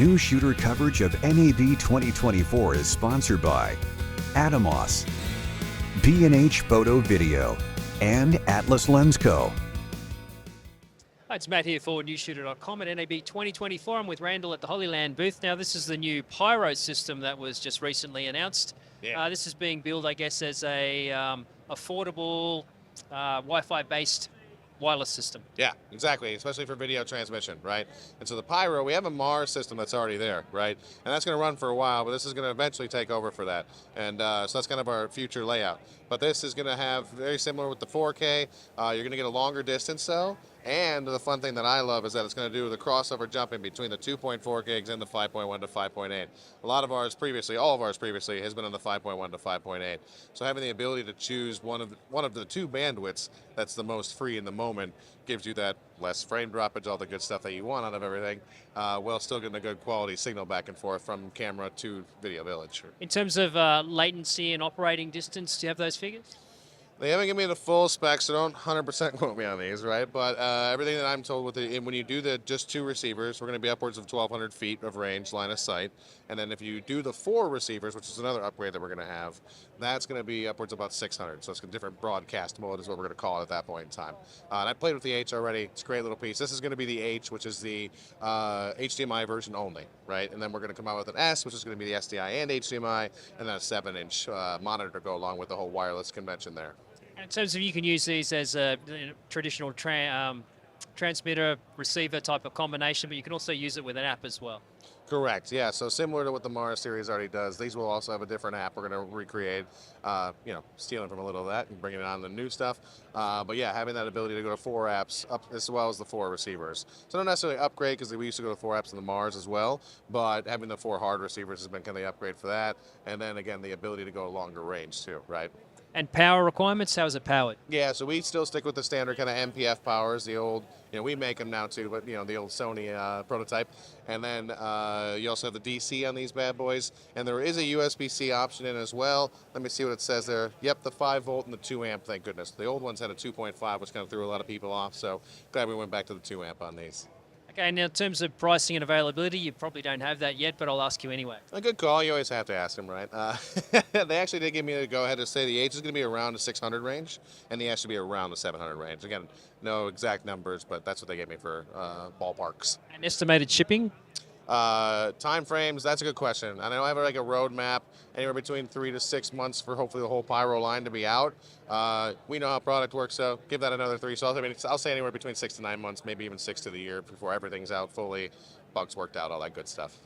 Newsshooter coverage of NAB 2024 is sponsored by Atomos, B&H Photo Video, and Atlas Lens Co. Hi, it's Matt here for Newsshooter.com at NAB 2024. I'm with Randall at the Hollyland booth. Now, this is the new PYRO system that was just recently announced. Yeah. This is being billed, I guess, as a affordable Wi-Fi based wireless system. Yeah, exactly, especially for video transmission, right? And so the PYRO, we have a Mars system that's already there, right? And that's going to run for a while, but this is going to eventually take over for that. And so that's kind of our future layout. But this is going to have very similar with the 4K. You're going to get a longer distance, though. And the fun thing that I love is that it's going to do the crossover jumping between the 2.4 gigs and the 5.1 to 5.8. A lot of ours previously, all of ours previously, has been on the 5.1 to 5.8. So having the ability to choose one of the two bandwidths that's the most free in the moment gives you that less frame droppage, all the good stuff that you want out of everything, while still getting a good quality signal back and forth from camera to Video Village. In terms of latency and operating distance, do you have those figures? They haven't given me the full specs, so don't 100% quote me on these, right? But everything that I'm told with it, when you do the just two receivers, we're going to be upwards of 1,200 feet of range, line of sight. And then if you do the four receivers, which is another upgrade that we're going to have, that's going to be upwards of about 600. So it's a different broadcast mode is what we're going to call it at that point in time. And I played with the H already. It's a great little piece. This is going to be the H, which is the HDMI version only, right? And then we're going to come out with an S, which is going to be the SDI and HDMI, and then a 7-inch monitor to go along with the whole wireless convention there. In terms of, you can use these as a traditional transmitter receiver type of combination, but you can also use it with an app as well. Correct, yeah. So similar to what the Mars series already does, these will also have a different app we're going to recreate, stealing from a little of that and bringing it on the new stuff. But yeah, having that ability to go to 4 apps up as well as the 4 receivers. So not necessarily upgrade, because we used to go to 4 apps in the Mars as well, but having the 4 hard receivers has been kind of the upgrade for that. And then again, the ability to go a longer range too, right? And power requirements, how is it powered? Yeah, so we still stick with the standard kind of MPF powers, the old, we make them now too, but the old Sony prototype. And then you also have the DC on these bad boys. And there is a USB-C option in as well. Let me see what it says there. Yep, the 5 volt and the 2 amp, thank goodness. The old ones had a 2.5, which kind of threw a lot of people off. So glad we went back to the 2 amp on these. Okay, now in terms of pricing and availability, you probably don't have that yet, but I'll ask you anyway. A good call. You always have to ask them, right? They actually did give me the go-ahead to say the H is going to be around the 600 range, and the S should be around the 700 range. Again, no exact numbers, but that's what they gave me for ballparks. And estimated shipping? Time frames, that's a good question. I know I have like a roadmap, anywhere between 3 to 6 months for hopefully the whole PYRO line to be out. We know how product works, so give that another 3. So I'll say anywhere between 6 to 9 months, maybe even 6 to the year before everything's out fully, bugs worked out, all that good stuff.